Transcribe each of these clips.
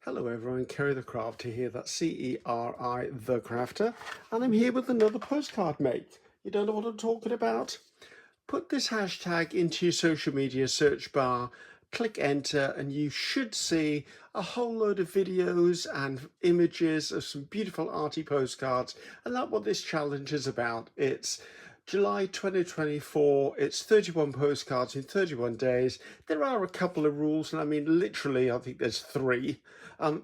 Hello everyone, Ceri the Crafter here, that's Ceri the Crafter, and I'm here with another postcard mate. You don't know what I'm talking about? Put this hashtag into your social media search bar, click enter, and you should see a whole load of videos and images of some beautiful arty postcards, and that's what this challenge is about. It's July 2024, it's 31 postcards in 31 days. There are a couple of rules, and I mean literally I think there's three.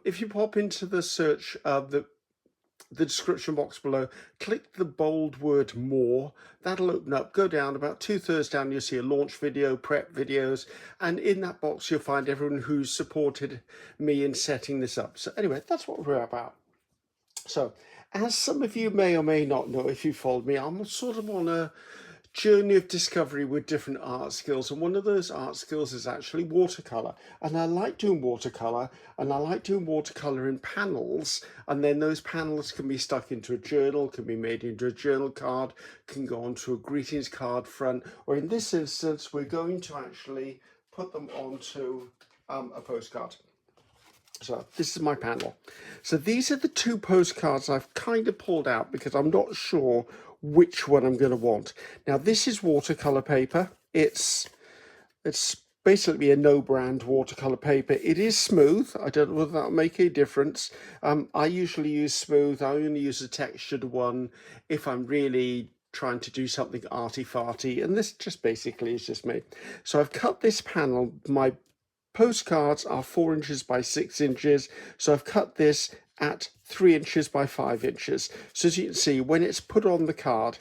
If you pop into the search, the description box below, click the bold word more. That'll open up, go down about 2/3 down, you'll see a launch video, prep videos, and in that box you'll find everyone who's supported me in setting this up. So anyway, that's what we're about. So as some of you may or may not know, if you followed me, I'm sort of on a journey of discovery with different art skills, and one of those art skills is actually watercolor. And I like doing watercolor, and I like doing watercolor in panels, and then those panels can be stuck into a journal, can be made into a journal card, can go onto a greetings card front, or in this instance we're going to actually put them onto a postcard. So this is my panel. So these are the two postcards I've kind of pulled out because I'm not sure which one I'm going to want. Now this is watercolor paper. It's basically a no brand watercolor paper. It is smooth. I don't know whether that'll make a difference. I usually use smooth. I only use a textured one if I'm really trying to do something arty farty, and this just basically is just me. So I've cut this panel. My postcards are 4 inches by 6 inches, so I've cut this at 3 inches by 5 inches. So as you can see, when it's put on the card,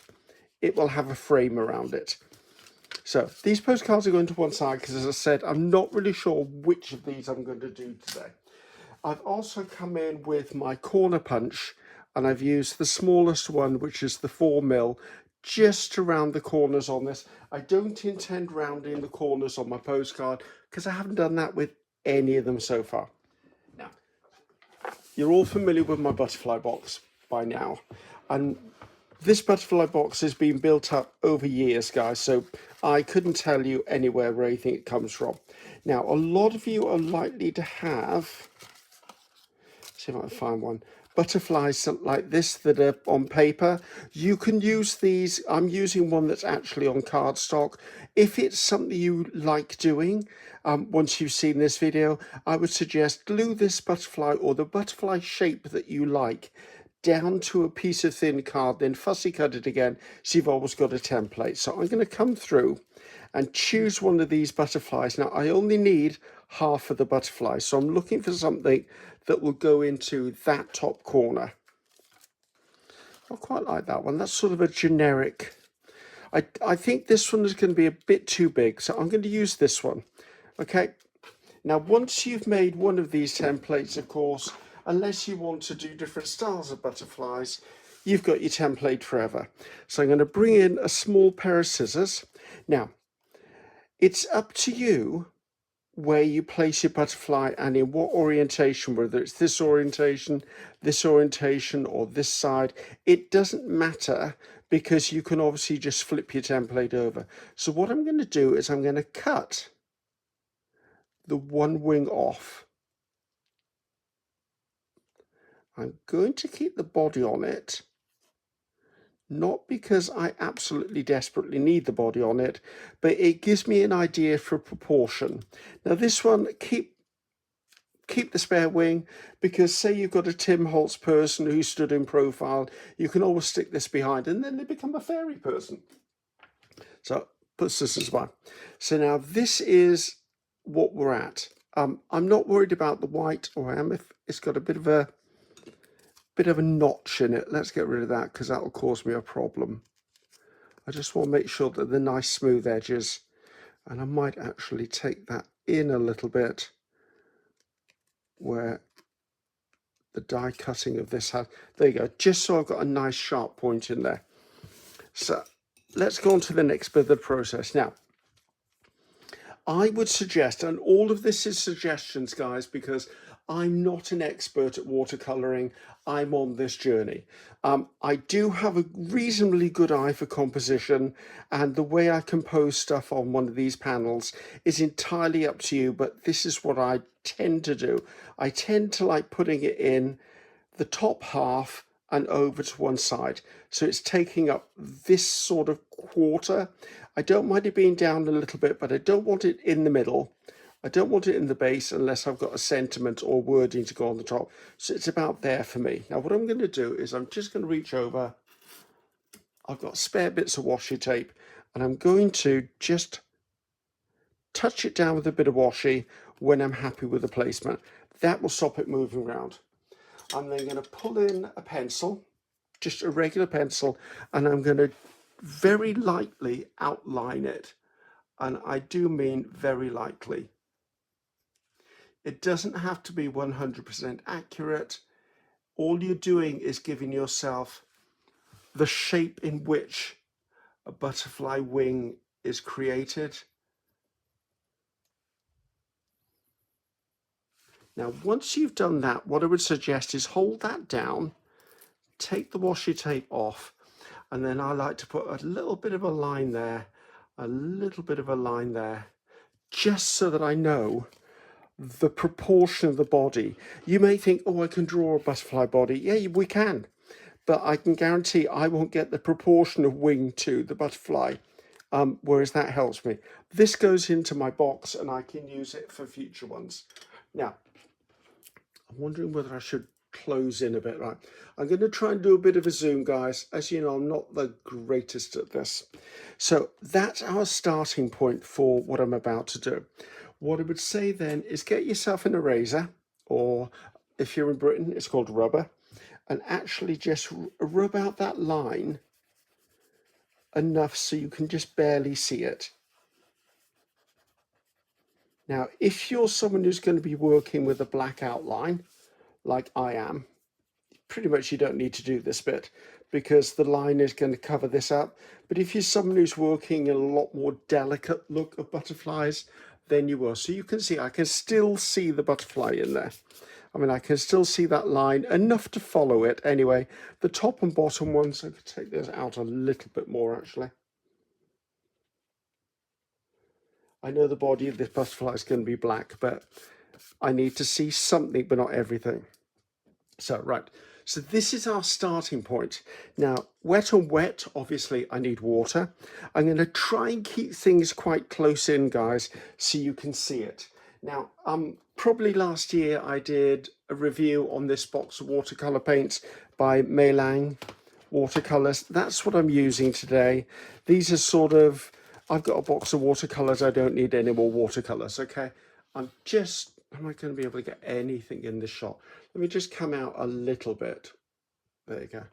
it will have a frame around it. So these postcards are going to one side because, as I said, I'm not really sure which of these I'm going to do today. I've also come in with my corner punch, and I've used the smallest one, which is the 4mm, just to round the corners on this. I don't intend rounding the corners on my postcard because I haven't done that with any of them so far. Now, you're all familiar with my butterfly box by now, and this butterfly box has been built up over years, guys, so I couldn't tell you anywhere where anything it comes from. Now, a lot of you are likely to have, see if I can find one, butterflies like this that are on paper. You can use these. I'm using one that's actually on cardstock. If it's something you like doing, once you've seen this video, I would suggest glue this butterfly or the butterfly shape that you like down to a piece of thin card, then fussy cut it again, so you've always got a template. So I'm going to come through and choose one of these butterflies. Now I only need half of the butterfly, so I'm looking for something that will go into that top corner. I quite like that one. That's sort of a generic. I think this one is going to be a bit too big, so I'm going to use this one. Okay, now once you've made one of these templates, of course, unless you want to do different styles of butterflies, you've got your template forever. So I'm going to bring in a small pair of scissors. Now, it's up to you where you place your butterfly and in what orientation, whether it's this orientation, or this side. It doesn't matter because you can obviously just flip your template over. So what I'm going to do is I'm going to cut the one wing off. I'm going to keep the body on it, not because I absolutely desperately need the body on it, but it gives me an idea for proportion. Now this one, keep the spare wing, because say you've got a Tim Holtz person who stood in profile, you can always stick this behind and then they become a fairy person. So put scissors by. So now this is what we're at. I'm not worried about the white, or I am if it's got a bit of a notch in it. Let's get rid of that because that will cause me a problem. I just want to make sure that they're nice smooth edges, and I might actually take that in a little bit where the die cutting of this has, there you go, just so I've got a nice sharp point in there. So let's go on to the next bit of the process. Now, I would suggest, and all of this is suggestions, guys, because I'm not an expert at watercolouring. I'm on this journey. I do have a reasonably good eye for composition, and the way I compose stuff on one of these panels is entirely up to you, but this is what I tend to do. I tend to like putting it in the top half and over to one side. So it's taking up this sort of quarter. I don't mind it being down a little bit, but I don't want it in the middle. I don't want it in the base unless I've got a sentiment or wording to go on the top. So it's about there for me. Now what I'm going to do is I'm just going to reach over. I've got spare bits of washi tape and I'm going to just touch it down with a bit of washi when I'm happy with the placement. That will stop it moving around. I'm then going to pull in a pencil, just a regular pencil, and I'm going to very lightly outline it. And I do mean very lightly. It doesn't have to be 100% accurate. All you're doing is giving yourself the shape in which a butterfly wing is created. Now, once you've done that, what I would suggest is hold that down, take the washi tape off, and then I like to put a little bit of a line there, a little bit of a line there, just so that I know the proportion of the body. You may think, oh, I can draw a butterfly body. Yeah, we can, but I can guarantee I won't get the proportion of wing to the butterfly, whereas that helps me. This goes into my box and I can use it for future ones. Now, I'm wondering whether I should close in a bit. Right, I'm going to try and do a bit of a zoom, guys. As you know, I'm not the greatest at this. So that's our starting point for what I'm about to do. What I would say then is get yourself an eraser, or if you're in Britain, it's called rubber, and actually just rub out that line enough so you can just barely see it. Now, if you're someone who's going to be working with a black outline, like I am, pretty much you don't need to do this bit because the line is going to cover this up. But if you're someone who's working in a lot more delicate look of butterflies, then you will. So you can see, I can still see the butterfly in there. I mean, I can still see that line enough to follow it. Anyway, the top and bottom ones, I could take this out a little bit more actually. I know the body of this butterfly is going to be black, but I need to see something, but not everything. So, right. So this is our starting point. Now, wet on wet, obviously I need water. I'm going to try and keep things quite close in, guys, so you can see it. Now, probably last year I did a review on this box of watercolor paints by Meilang watercolors. That's what I'm using today. These are sort of, I've got a box of watercolors. I don't need any more watercolors, okay? Am I going to be able to get anything in this shot? Let me just come out a little bit. There you go.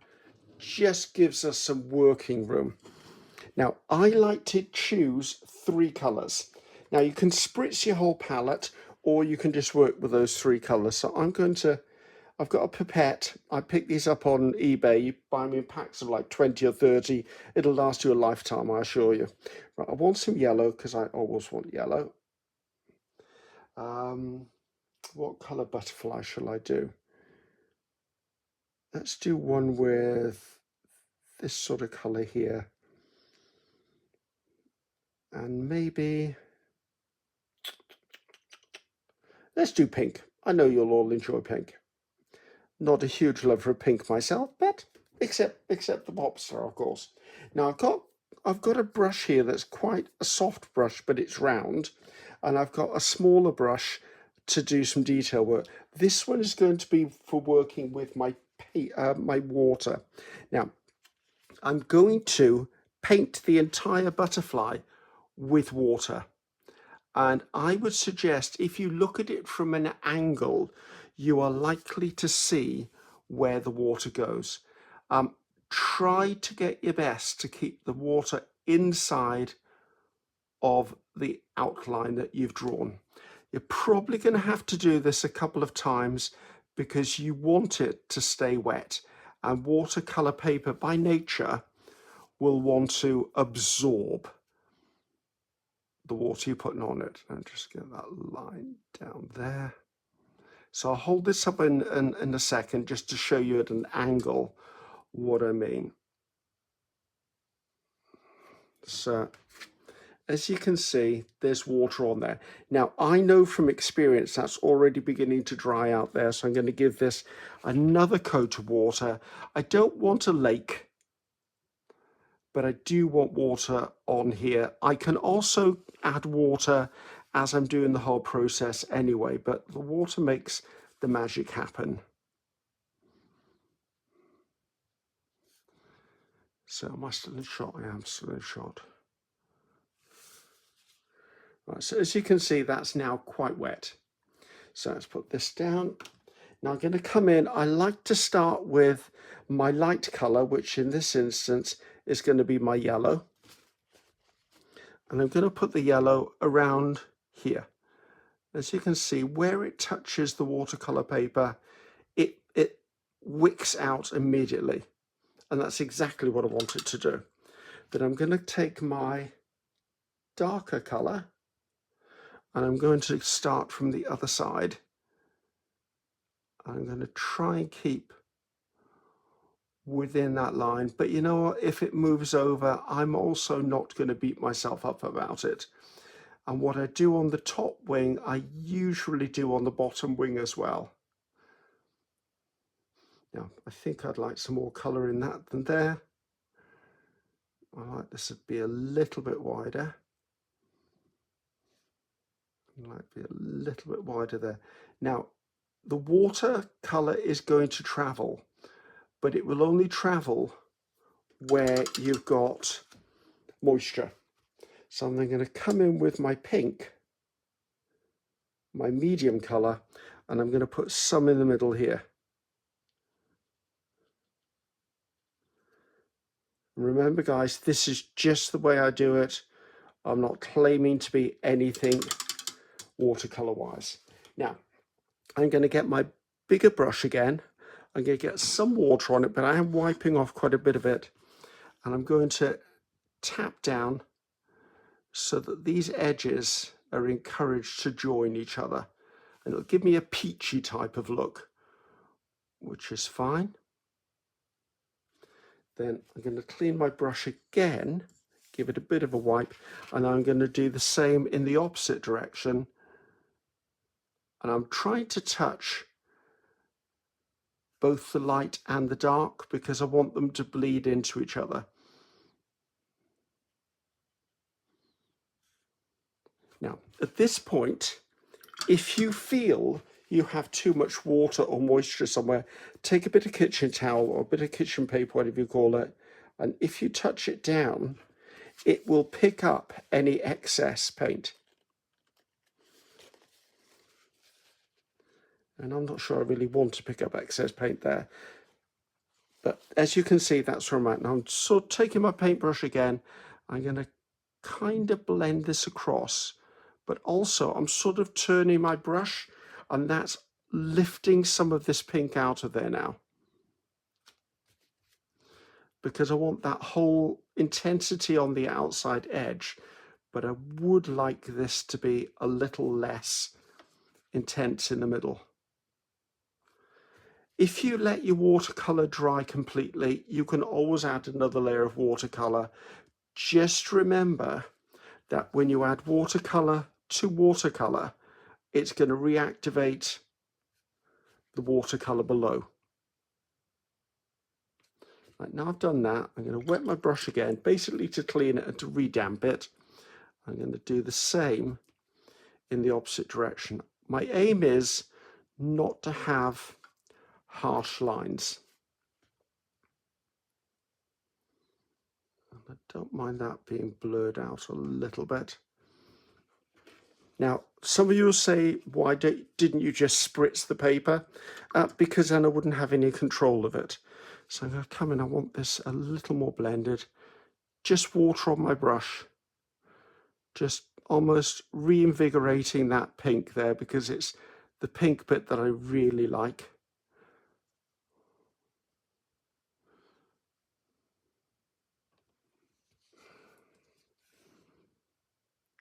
Just gives us some working room. Now, I like to choose 3 colors. Now, you can spritz your whole palette, or you can just work with those 3 colors. So I've got a pipette. I picked these up on eBay. You buy them in packs of like 20 or 30. It'll last you a lifetime, I assure you. Right, I want some yellow because I always want yellow. What color butterfly shall I do? Let's do one with this sort of color here. And maybe let's do pink. I know you'll all enjoy pink. Not a huge lover of pink myself, but except the pop star, of course. Now I've got a brush here that's quite a soft brush, but it's round, and I've got a smaller brush to do some detail work. This one is going to be for working with my water. Now, I'm going to paint the entire butterfly with water. And I would suggest if you look at it from an angle, you are likely to see where the water goes. Try to get your best to keep the water inside of the outline that you've drawn. You're probably going to have to do this a couple of times because you want it to stay wet, and watercolor paper by nature will want to absorb the water you're putting on it. And just get that line down there. So I'll hold this up in a second just to show you at an angle what I mean. So as you can see, there's water on there. Now, I know from experience that's already beginning to dry out there, so I'm going to give this another coat of water. I don't want a lake, but I do want water on here. I can also add water as I'm doing the whole process anyway, but the water makes the magic happen. So am I still in shot? I am still in shot. Right, so as you can see, that's now quite wet. So let's put this down. Now I'm going to come in. I like to start with my light color, which in this instance is going to be my yellow. And I'm going to put the yellow around here. As you can see, where it touches the watercolor paper, it wicks out immediately. And that's exactly what I want it to do. Then I'm going to take my darker color and I'm going to start from the other side. I'm going to try and keep within that line, but you know what, if it moves over, I'm also not going to beat myself up about it. And what I do on the top wing, I usually do on the bottom wing as well. Now, I think I'd like some more color in that than there. I like this to be a little bit wider. I like to be a little bit wider there. Now, the water color is going to travel, but it will only travel where you've got moisture. So I'm then going to come in with my pink, my medium color, and I'm going to put some in the middle here. Remember guys, this is just the way I do it. I'm not claiming to be anything watercolor wise. Now, I'm going to get my bigger brush again. I'm going to get some water on it, but I am wiping off quite a bit of it. And I'm going to tap down so that these edges are encouraged to join each other. And it'll give me a peachy type of look, which is fine. Then I'm going to clean my brush again, give it a bit of a wipe, and I'm going to do the same in the opposite direction. And I'm trying to touch both the light and the dark because I want them to bleed into each other. Now, at this point, if you feel you have too much water or moisture somewhere, take a bit of kitchen towel or a bit of kitchen paper, whatever you call it, and if you touch it down, it will pick up any excess paint. And I'm not sure I really want to pick up excess paint there. But as you can see, that's where I'm at. Now I'm sort of taking my paintbrush again. I'm going to kind of blend this across, but also I'm sort of turning my brush, and that's lifting some of this pink out of there now, because I want that whole intensity on the outside edge, but I would like this to be a little less intense in the middle. If you let your watercolor dry completely, you can always add another layer of watercolor. Just remember that when you add watercolor to watercolor, it's going to reactivate the watercolor below. Right, now I've done that, I'm going to wet my brush again, basically to clean it and to redamp it. I'm going to do the same in the opposite direction. My aim is not to have harsh lines. I don't mind that being blurred out a little bit. Now, some of you will say, why didn't you just spritz the paper? Because then I wouldn't have any control of it. So I'm going to come in, I want this a little more blended. Just water on my brush. Just almost reinvigorating that pink there, because it's the pink bit that I really like.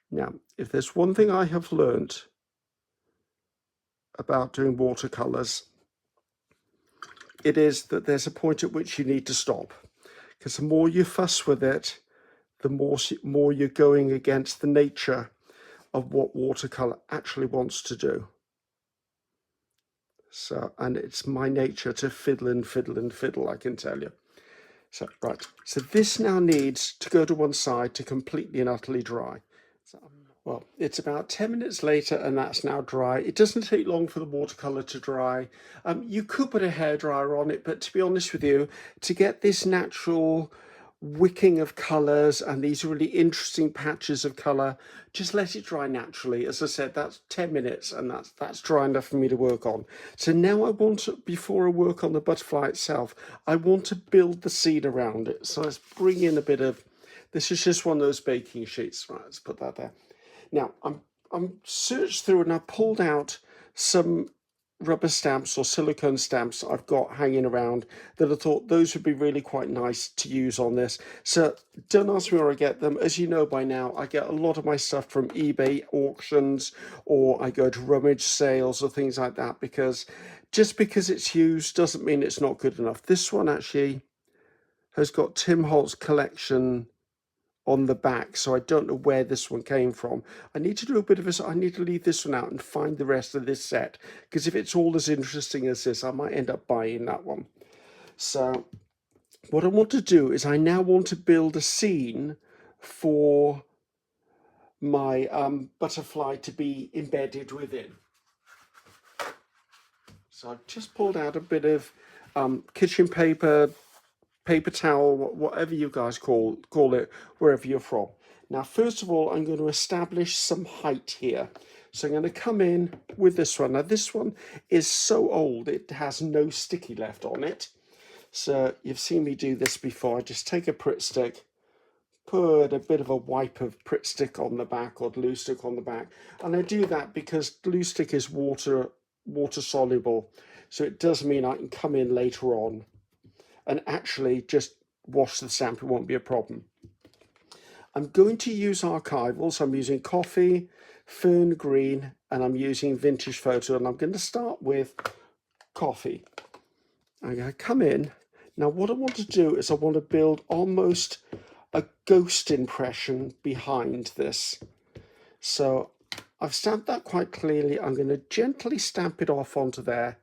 Now, if there's one thing I have learned about doing watercolors, it is that there's a point at which you need to stop, because the more you fuss with it, the more you're going against the nature of what watercolor actually wants to do. So, and it's my nature to fiddle and fiddle and fiddle, I can tell you. So, right, so this now needs to go to one side to completely and utterly dry. So, well, it's about 10 minutes later and that's now dry. It doesn't take long for the watercolor to dry. You could put a hairdryer on it, but to be honest with you, to get this natural wicking of colors and these really interesting patches of color, just let it dry naturally. As I said, that's 10 minutes and that's dry enough for me to work on. So now I want to, before I work on the butterfly itself, I want to build the scene around it. So let's bring in a bit of, this is just one of those baking sheets. Right, let's put that there. Now I'm searched through and I pulled out some rubber stamps or silicone stamps I've got hanging around that I thought those would be really quite nice to use on this. So don't ask me where I get them. As you know by now, I get a lot of my stuff from eBay auctions, or I go to rummage sales or things like that, because just because it's used doesn't mean it's not good enough. This one actually has got Tim Holt's collection on the back, so I don't know where this one came from. I need to do a bit of I need to leave this one out and find the rest of this set, because if it's all as interesting as this, I might end up buying that one. So what I want to do is I now want to build a scene for my butterfly to be embedded within. So I've just pulled out a bit of kitchen paper, paper towel, whatever you guys call it, wherever you're from. Now, first of all, I'm going to establish some height here. So I'm going to come in with this one. Now, this one is so old, it has no sticky left on it. So you've seen me do this before. I just take a Pritt stick, put a bit of a wipe of Pritt stick on the back or glue stick on the back. And I do that because glue stick is water soluble. So it does mean I can come in later on and actually just wash the stamp. It won't be a problem. I'm going to use archival, so I'm using coffee, fern green, and I'm using vintage photo, and I'm going to start with coffee. I'm going to come in. Now what I want to do is I want to build almost a ghost impression behind this. So I've stamped that quite clearly. I'm going to gently stamp it off onto there,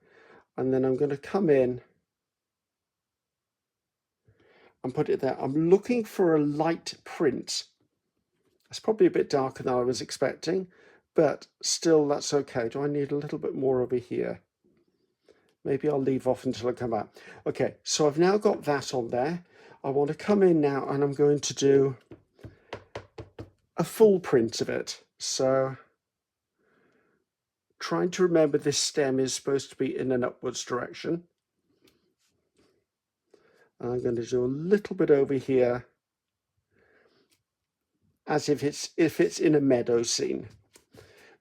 and then I'm going to come in and put it there. I'm looking for a light print. It's probably a bit darker than I was expecting, but still that's okay. Do I need a little bit more over here? Maybe I'll leave off until I come back. Okay, so I've now got that on there. I want to come in now and I'm going to do a full print of it. So trying to remember this stem is supposed to be in an upwards direction. I'm going to do a little bit over here, as if it's in a meadow scene.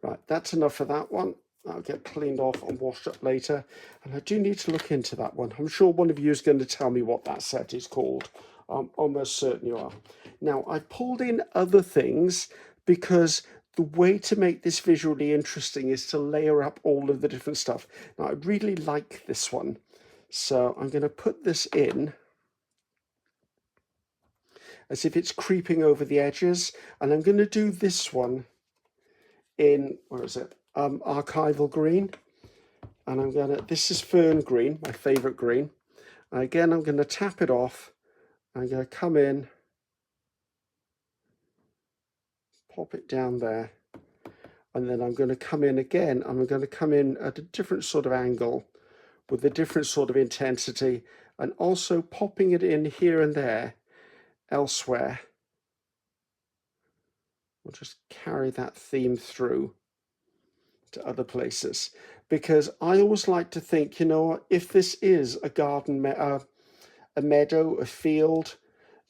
Right, that's enough for that one. I'll get cleaned off and washed up later. And I do need to look into that one. I'm sure one of you is going to tell me what that set is called. I'm almost certain you are. Now, I pulled in other things because the way to make this visually interesting is to layer up all of the different stuff. Now, I really like this one. So I'm going to put this in as if it's creeping over the edges. And I'm going to do this one in, where is it? Archival green. And I'm going to, this is fern green, my favorite green. And again, I'm going to tap it off. I'm going to come in, pop it down there. And then I'm going to come in again. I'm going to come in at a different sort of angle with a different sort of intensity, and also popping it in here and there elsewhere. We'll just carry that theme through to other places, because I always like to think, you know, if this is a garden, a meadow, a field,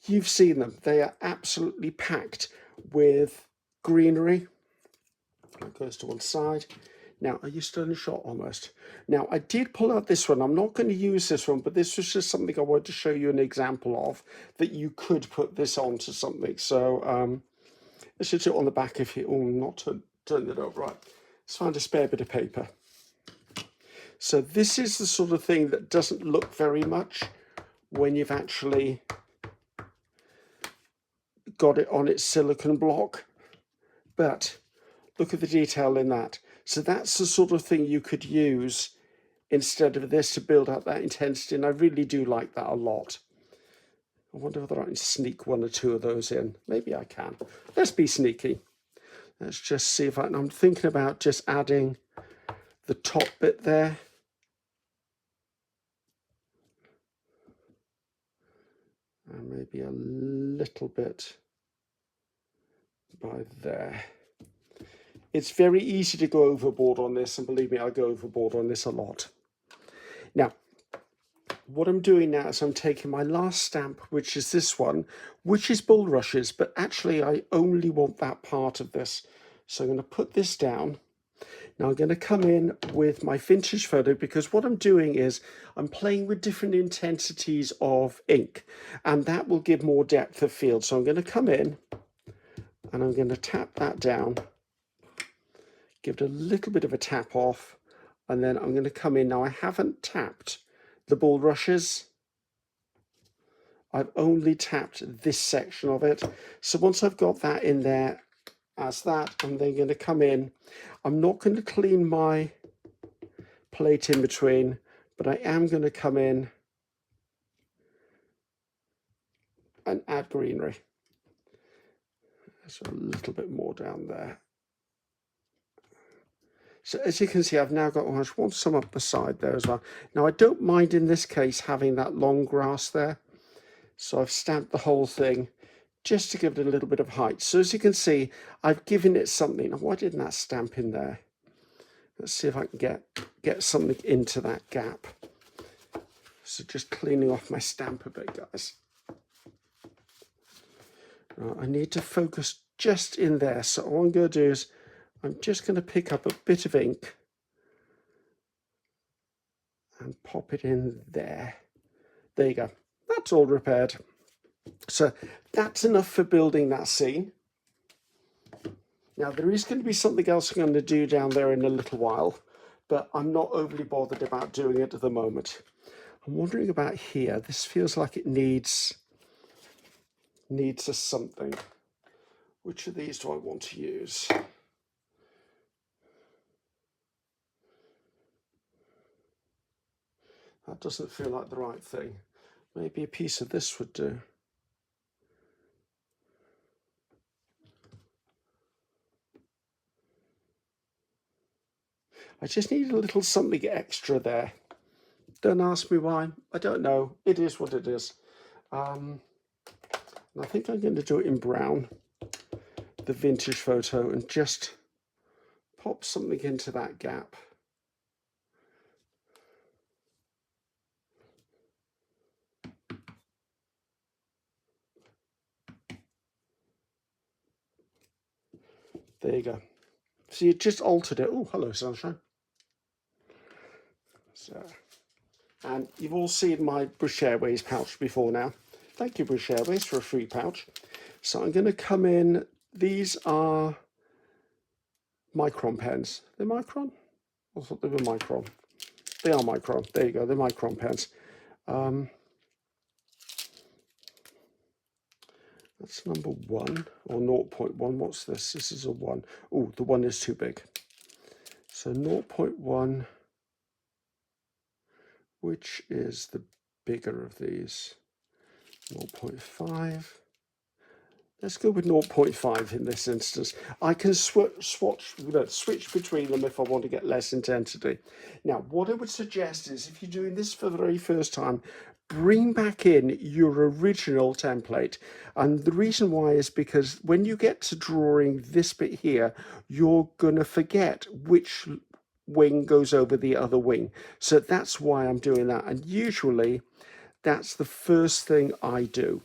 you've seen them. They are absolutely packed with greenery. That goes to one side. Now, are you still in shot almost? Now, I did pull out this one. I'm not going to use this one, but this was just something I wanted to show you an example of, that you could put this onto something. So let's just do it on the back of here. Oh, not turn it over. Right. Let's find a spare bit of paper. So this is the sort of thing that doesn't look very much when you've actually got it on its silicone block, but look at the detail in that. So that's the sort of thing you could use instead of this to build up that intensity, and I really do like that a lot. I wonder whether I can sneak one or two of those in. Maybe I can. Let's be sneaky. Let's just see if I'm thinking about just adding the top bit there. And maybe a little bit by there. It's very easy to go overboard on this, and believe me, I go overboard on this a lot. Now, what I'm doing now is I'm taking my last stamp, which is this one, which is bulrushes, but actually I only want that part of this. So I'm going to put this down. Now I'm going to come in with my vintage photo, because what I'm doing is I'm playing with different intensities of ink, and that will give more depth of field. So I'm going to come in and I'm going to tap that down, give it a little bit of a tap off, and then I'm going to come in. Now I haven't tapped the bulrushes. I've only tapped this section of it. So once I've got that in there as that, I'm then going to come in. I'm not going to clean my plate in between, but I am going to come in and add greenery. So a little bit more down there. So as you can see, I've now got, I want some up the side there as well. Now I don't mind in this case having that long grass there. So I've stamped the whole thing just to give it a little bit of height. So as you can see, I've given it something. Now, why didn't that stamp in there? Let's see if I can get something into that gap. So just cleaning off my stamp a bit, guys. Now, I need to focus just in there. So all I'm going to do is I'm just going to pick up a bit of ink and pop it in there. There you go. That's all repaired. So that's enough for building that scene. Now there is going to be something else I'm going to do down there in a little while, but I'm not overly bothered about doing it at the moment. I'm wondering about here. This feels like it needs a something. Which of these do I want to use? That doesn't feel like the right thing. Maybe a piece of this would do. I just need a little something extra there. Don't ask me why. I don't know. It is what it is. And I think I'm going to do it in brown, the vintage photo, and just pop something into that gap. There you go. So you just altered it. Oh, hello, sunshine. So, and you've all seen my British Airways pouch before now. Thank you, British Airways, for a free pouch. So I'm going to come in. These are Micron pens. They're Micron? I thought they were Micron. They are Micron. There you go. They're Micron pens. That's number 1 or 0.1. What's this? This is a 1. Oh, the 1 is too big. So 0.1, which is the bigger of these. 0.5. Let's go with 0.5 in this instance. I can switch between them if I want to get less intensity. Now, what I would suggest is if you're doing this for the very first time, bring back in your original template. And the reason why is because when you get to drawing this bit here, you're going to forget which wing goes over the other wing. So that's why I'm doing that. And usually that's the first thing I do.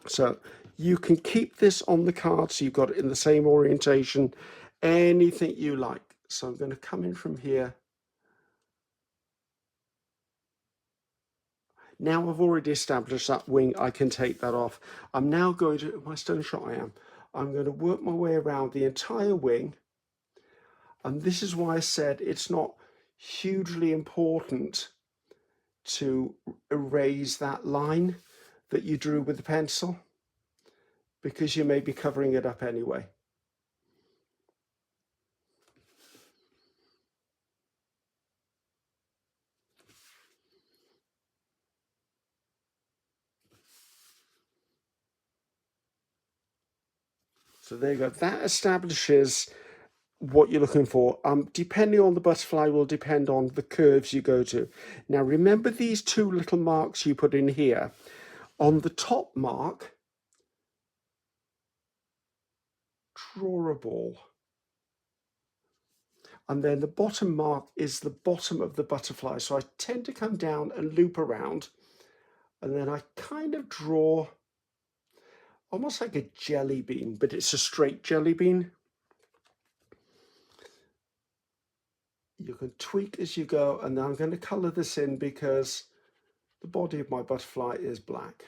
So you can keep this on the card so you've got it in the same orientation, anything you like. So I'm going to come in from here. Now I've already established that wing, I can take that off. I'm now going to, my stone shot I am. I'm going to work my way around the entire wing. And this is why I said it's not hugely important to erase that line that you drew with the pencil, because you may be covering it up anyway. So there you go. That establishes what you're looking for. Depending on the butterfly will depend on the curves you go to. Now remember these two little marks you put in here. On the top mark, draw a ball. And then the bottom mark is the bottom of the butterfly. So I tend to come down and loop around, and then I kind of draw almost like a jelly bean, but it's a straight jelly bean. You can tweak as you go, and now I'm going to color this in because the body of my butterfly is black.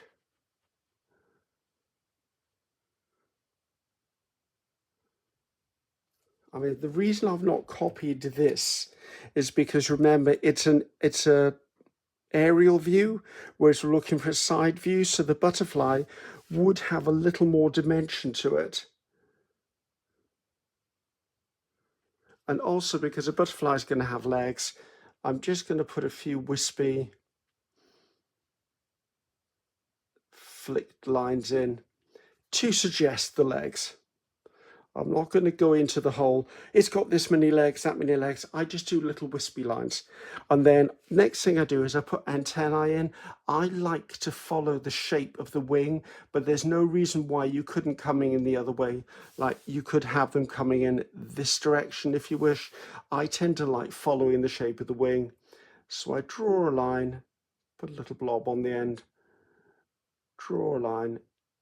I mean, the reason I've not copied this is because remember, it's a aerial view, whereas we're looking for a side view, so the butterfly would have a little more dimension to it. And also because a butterfly is going to have legs, I'm just going to put a few wispy flicked lines in to suggest the legs. I'm not going to go into the whole, it's got this many legs, that many legs. I just do little wispy lines. And then next thing I do is I put antennae in. I like to follow the shape of the wing, but there's no reason why you couldn't come in the other way. Like you could have them coming in this direction if you wish. I tend to like following the shape of the wing. So I draw a line, put a little blob on the end, draw a line,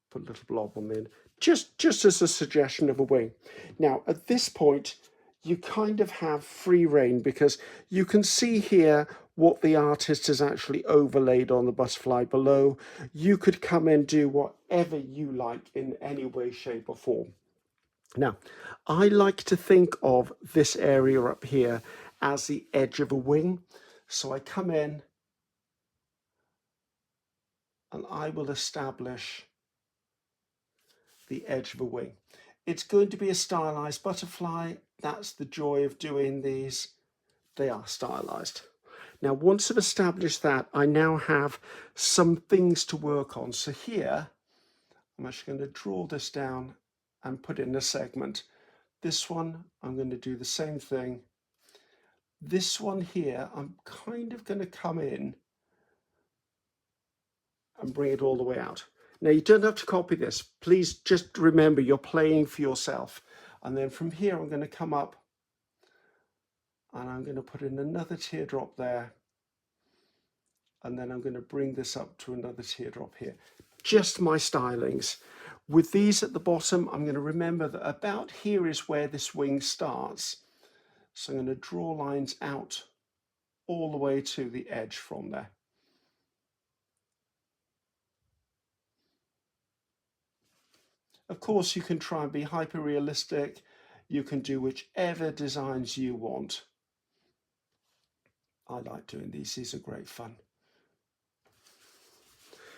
put a little blob on the end. Just as a suggestion of a wing. Now, at this point, you kind of have free reign because you can see here what the artist has actually overlaid on the butterfly below. You could come and do whatever you like in any way, shape or form. Now, I like to think of this area up here as the edge of a wing. So I come in and I will establish the edge of a wing. It's going to be a stylized butterfly. That's the joy of doing these. They are stylized. Now, once I've established that, I now have some things to work on. So here, I'm actually going to draw this down and put in a segment. This one, I'm going to do the same thing. This one here, I'm kind of going to come in and bring it all the way out. Now, you don't have to copy this. Please just remember you're playing for yourself. And then from here, I'm going to come up and I'm going to put in another teardrop there. And then I'm going to bring this up to another teardrop here. Just my stylings. With these at the bottom, I'm going to remember that about here is where this wing starts. So I'm going to draw lines out all the way to the edge from there. Of course, you can try and be hyper realistic. You can do whichever designs you want. I like doing these. These are great fun.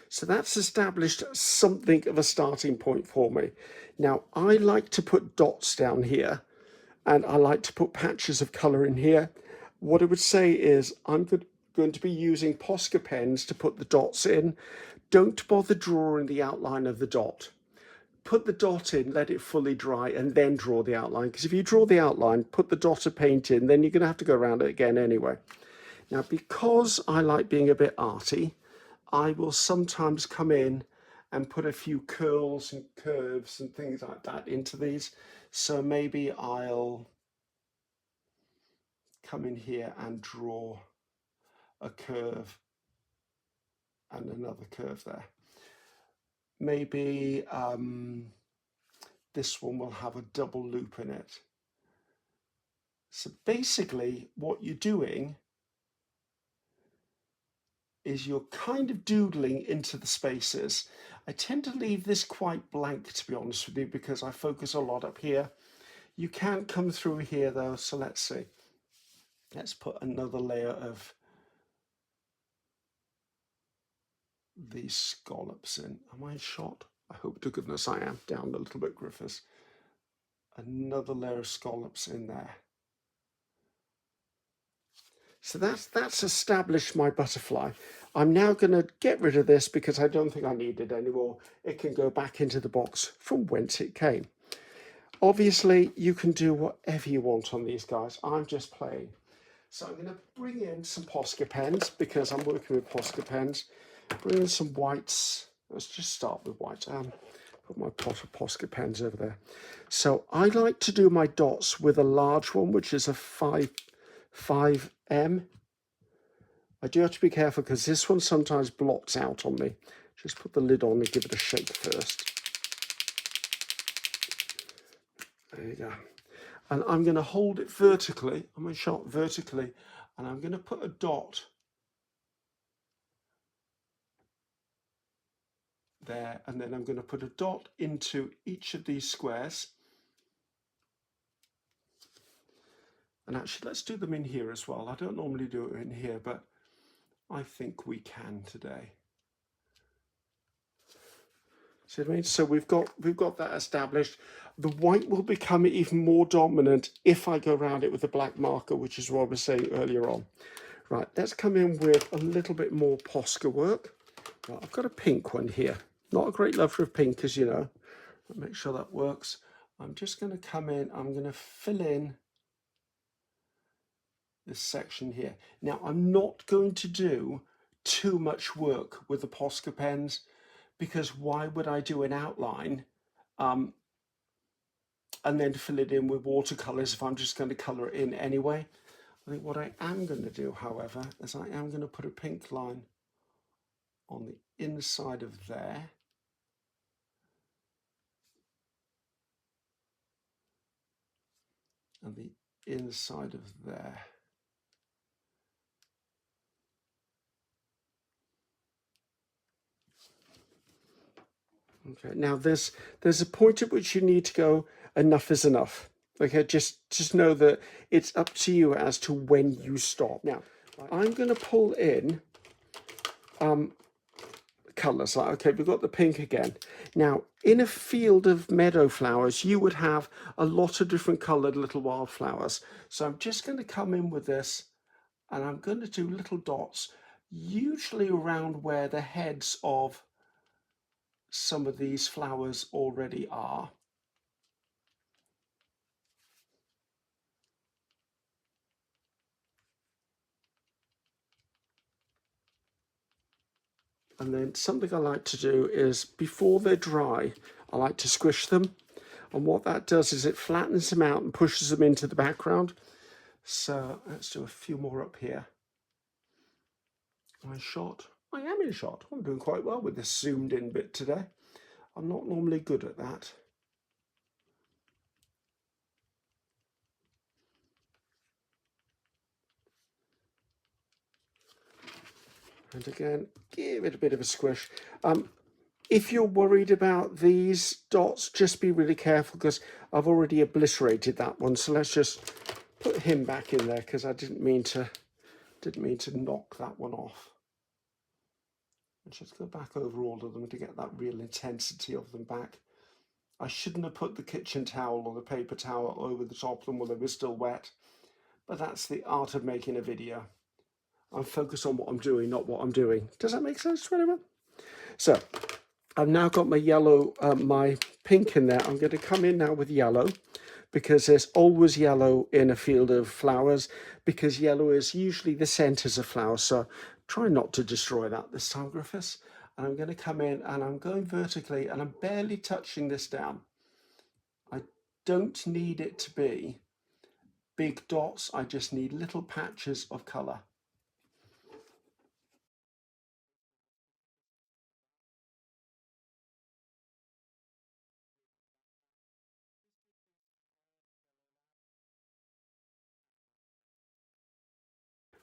So that's established something of a starting point for me. Now, I like to put dots down here, and I like to put patches of colour in here. What I would say is I'm going to be using Posca pens to put the dots in. Don't bother drawing the outline of the dot. Put the dot in, let it fully dry, and then draw the outline. Because if you draw the outline, put the dot of paint in, then you're going to have to go around it again anyway. Now, because I like being a bit arty, I will sometimes come in and put a few curls and curves and things like that into these. So maybe I'll come in here and draw a curve and another curve there. Maybe this one will have a double loop in it. So basically what you're doing is you're kind of doodling into the spaces. I tend to leave this quite blank, to be honest with you, because I focus a lot up here. You can come through here though, so let's see. Let's put another layer of these scallops in. Am I in shot? I hope to goodness I am. Down a little bit, Griffiths. Another layer of scallops in there. So that's established my butterfly. I'm now going to get rid of this because I don't think I need it anymore. It can go back into the box from whence it came. Obviously, you can do whatever you want on these guys. I'm just playing. So I'm going to bring in some Posca pens because I'm working with Posca pens. Bring in some whites. Let's just start with white. Put my pot of Posca pens over there. So I like to do my dots with a large one, which is a 5M. I do have to be careful because this one sometimes blots out on me. Just put the lid on and give it a shake first. There you go. And I'm going to hold it vertically. I'm going to shot vertically, and I'm going to put a dot there, and then I'm going to put a dot into each of these squares. And actually, let's do them in here as well. I don't normally do it in here, but I think we can today. See what I mean? So we've got that established. The white will become even more dominant if I go around it with the black marker, which is what I was saying earlier on. Right, let's come in with a little bit more Posca work. Right, I've got a pink one here. Not a great lover of pink, as you know. Make sure that works. I'm just going to come in. I'm going to fill in this section here. Now, I'm not going to do too much work with the Posca pens because why would I do an outline and then fill it in with watercolors if I'm just going to color it in anyway? I think what I am going to do, however, is I am going to put a pink line on the inside of there. And the inside of there. Okay, now there's a point at which you need to go, enough is enough. Okay, just know that it's up to you as to when you stop. Now, I'm going to pull in colours. Like, okay, we've got the pink again. Now, in a field of meadow flowers, you would have a lot of different coloured little wildflowers. So I'm just going to come in with this, and I'm going to do little dots, usually around where the heads of some of these flowers already are. And then something I like to do is before they're dry, I like to squish them. And what that does is it flattens them out and pushes them into the background. So let's do a few more up here. I shot. I am in shot. I'm doing quite well with this zoomed in bit today. I'm not normally good at that. And again, give it a bit of a squish. If you're worried about these dots, just be really careful because I've already obliterated that one. So let's just put him back in there because I didn't mean to knock that one off. Let's just go back over all of them to get that real intensity of them back. I shouldn't have put the kitchen towel or the paper towel over the top of them while they were still wet, but that's the art of making a video. I'm focused on what I'm doing, not what I'm doing. Does that make sense to anyone? So I've now got my yellow, my pink in there. I'm going to come in now with yellow because there's always yellow in a field of flowers because yellow is usually the centers of flowers. So try not to destroy that this time, Griffiths. And I'm going to come in and I'm going vertically and I'm barely touching this down. I don't need it to be big dots. I just need little patches of color.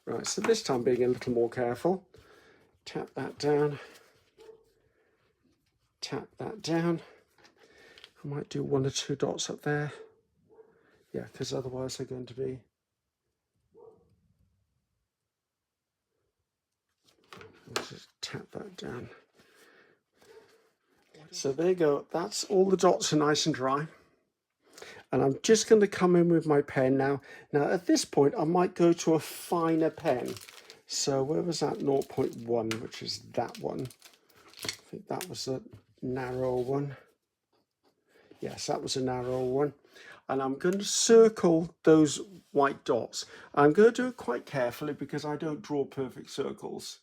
Right, so this time being a little more careful. Tap that down. Tap that down. I might do 1 or 2 dots up there. Yeah, because otherwise they're going to be tap that down. So there you go. That's all the dots are nice and dry. And I'm just going to come in with my pen now. Now at this point, I might go to a finer pen. So where was that 0.1, which is that one? I think that was a narrow one. Yes, that was a narrow one. And I'm going to circle those white dots. I'm going to do it quite carefully because I don't draw perfect circles.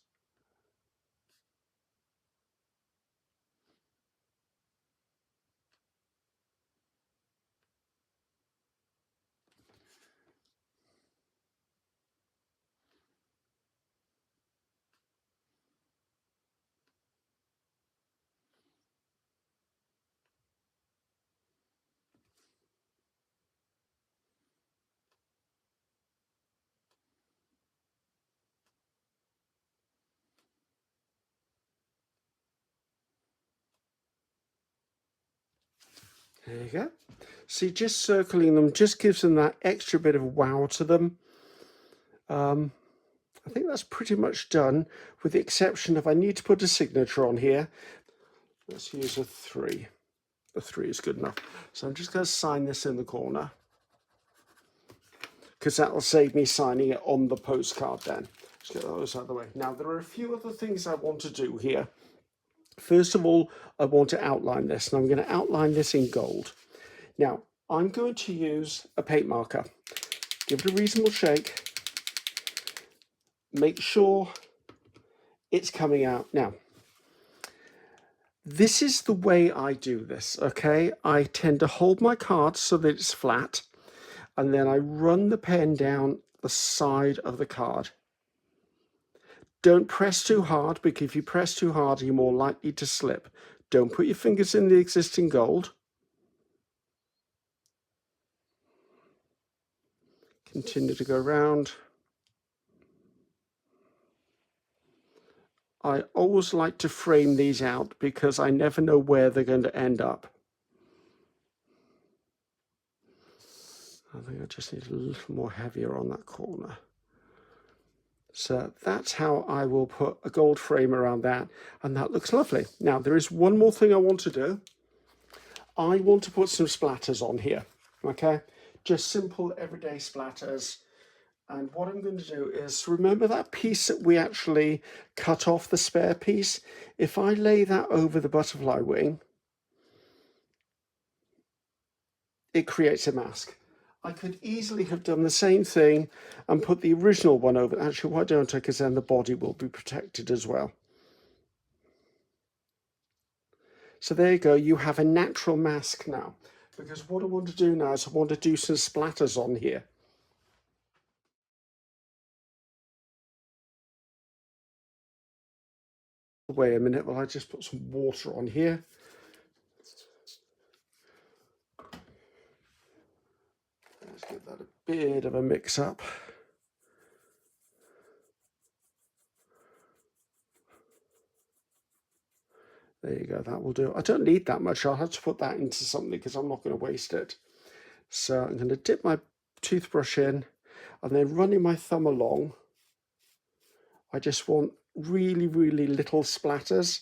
There you go. See, just circling them just gives them that extra bit of wow to them. I think that's pretty much done, with the exception of I need to put a signature on here. Let's use a 3. A 3 is good enough. So I'm just going to sign this in the corner, because that will save me signing it on the postcard then. Let's get those out of the way. Now, there are a few other things I want to do here. First of all, I want to outline this, and I'm going to outline this in gold. Now, I'm going to use a paint marker. Give it a reasonable shake. Make sure it's coming out. Now, this is the way I do this, okay? I tend to hold my card so that it's flat, and then I run the pen down the side of the card. Don't press too hard, because if you press too hard, you're more likely to slip. Don't put your fingers in the existing gold. Continue to go around. I always like to frame these out because I never know where they're going to end up. I think I just need a little more heavier on that corner. So that's how I will put a gold frame around that, and that looks lovely. Now, there is one more thing I want to do. I want to put some splatters on here, okay? Just simple everyday splatters. And what I'm going to do is, remember that piece that we actually cut off, the spare piece? If I lay that over the butterfly wing, it creates a mask. I could easily have done the same thing and put the original one over. Actually, why don't I? Because then the body will be protected as well. So there you go. You have a natural mask now. Because what I want to do now is I want to do some splatters on here. Wait a minute, well, I just put some water on here. Let's give that a bit of a mix up. There you go, that will do. I don't need that much. I'll have to put that into something because I'm not going to waste it. So I'm going to dip my toothbrush in and then running my thumb along. I just want really, really little splatters.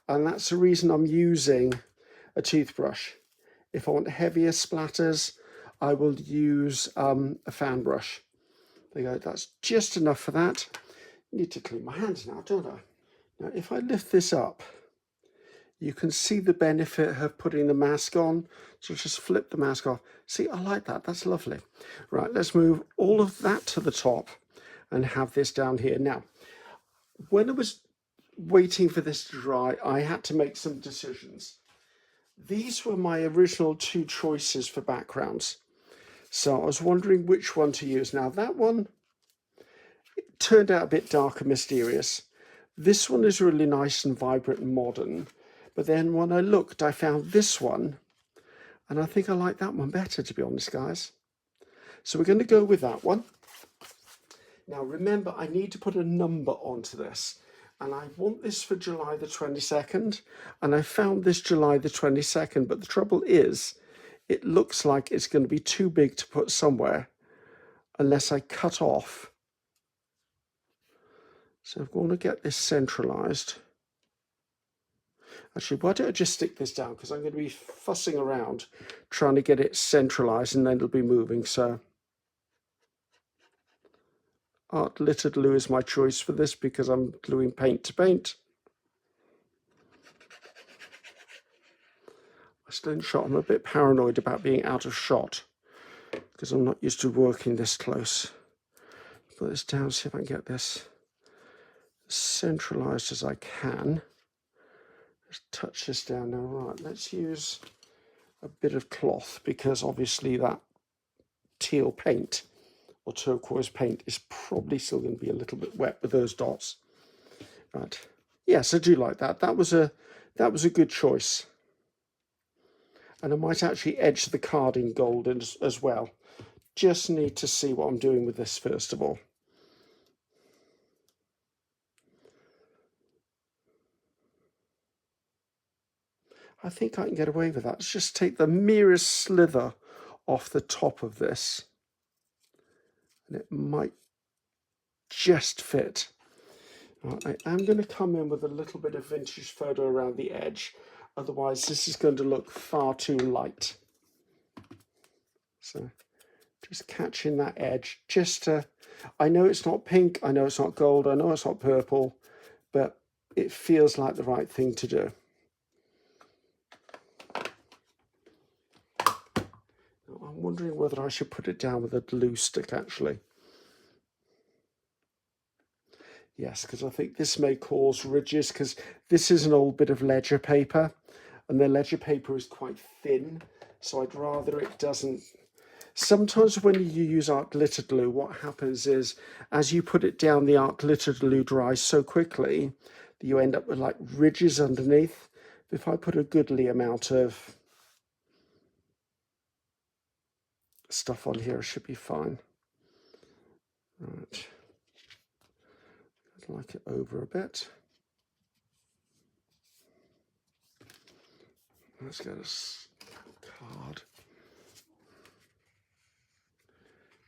And that's the reason I'm using a toothbrush. If I want heavier splatters, I will use a fan brush. There you go, that's just enough for that. I need to clean my hands now, don't I? Now, if I lift this up, you can see the benefit of putting the mask on. So just flip the mask off. See, I like that, that's lovely. Right, let's move all of that to the top and have this down here. Now, when I was waiting for this to dry, I had to make some decisions. These were my original 2 choices for backgrounds. So I was wondering which one to use. Now that one, it turned out a bit dark and mysterious. This one is really nice and vibrant and modern. But then when I looked, I found this one. And I think I like that one better, to be honest, guys. So we're going to go with that one. Now remember, I need to put a number onto this. And I want this for July the 22nd. And I found this July the 22nd. But the trouble is, it looks like it's going to be too big to put somewhere unless I cut off. So I'm going to get this centralized. Actually, why don't I just stick this down, because I'm going to be fussing around trying to get it centralized and then it'll be moving. So art littered glue is my choice for this because I'm gluing paint to paint. I still in shot. I'm a bit paranoid about being out of shot because I'm not used to working this close. Put this down, see if I can get this as centralized as I can. Just touch this down now. Right, let's use a bit of cloth because obviously that teal paint or turquoise paint is probably still going to be a little bit wet with those dots. Right. Yes, I do like that. That was a good choice. And I might actually edge the card in gold as well. Just need to see what I'm doing with this first of all. I think I can get away with that. Let's just take the merest slither off the top of this. And it might just fit. I am going to come in with a little bit of vintage photo around the edge. Otherwise, this is going to look far too light. So just catching that edge. Just to, I know it's not pink. I know it's not gold. I know it's not purple. But it feels like the right thing to do. I'm wondering whether I should put it down with a glue stick, actually. Yes, because I think this may cause ridges, because this is an old bit of ledger paper, and the ledger paper is quite thin, so I'd rather it doesn't. Sometimes when you use art glitter glue, what happens is, as you put it down, the art glitter glue dries so quickly that you end up with like ridges underneath. If I put a goodly amount of stuff on here, it should be fine. Right. I'd like it over a bit. Let's get a card.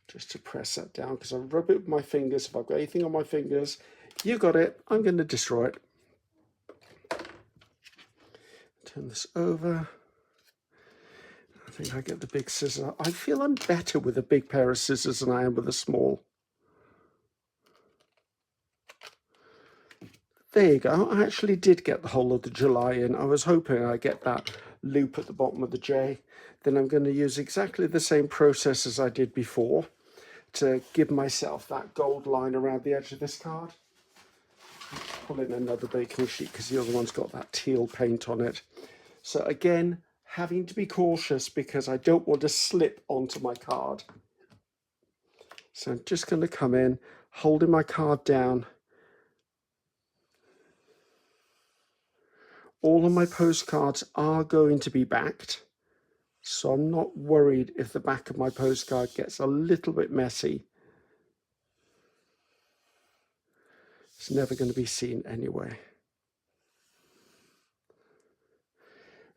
Just to press that down, because I rub it with my fingers. If I've got anything on my fingers, you got it, I'm going to destroy it. Turn this over. I think I get the big scissors. I feel I'm better with a big pair of scissors than I am with a small. There you go. I actually did get the whole of the Gely in. I was hoping I'd get that loop at the bottom of the J. Then I'm going to use exactly the same process as I did before to give myself that gold line around the edge of this card. Pull in another baking sheet because the other one's got that teal paint on it. So again, having to be cautious because I don't want to slip onto my card. So I'm just going to come in, holding my card down. All of my postcards are going to be backed, so I'm not worried if the back of my postcard gets a little bit messy. It's never going to be seen anyway.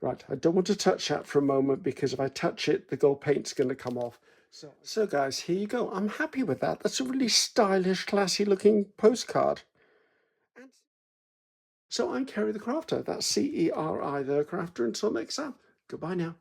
Right, I don't want to touch that for a moment because if I touch it, the gold paint's going to come off. So guys, here you go. I'm happy with that. That's a really stylish, classy looking postcard. So I'm Ceri the Crafter. That's Ceri the Crafter. Until next time, goodbye now.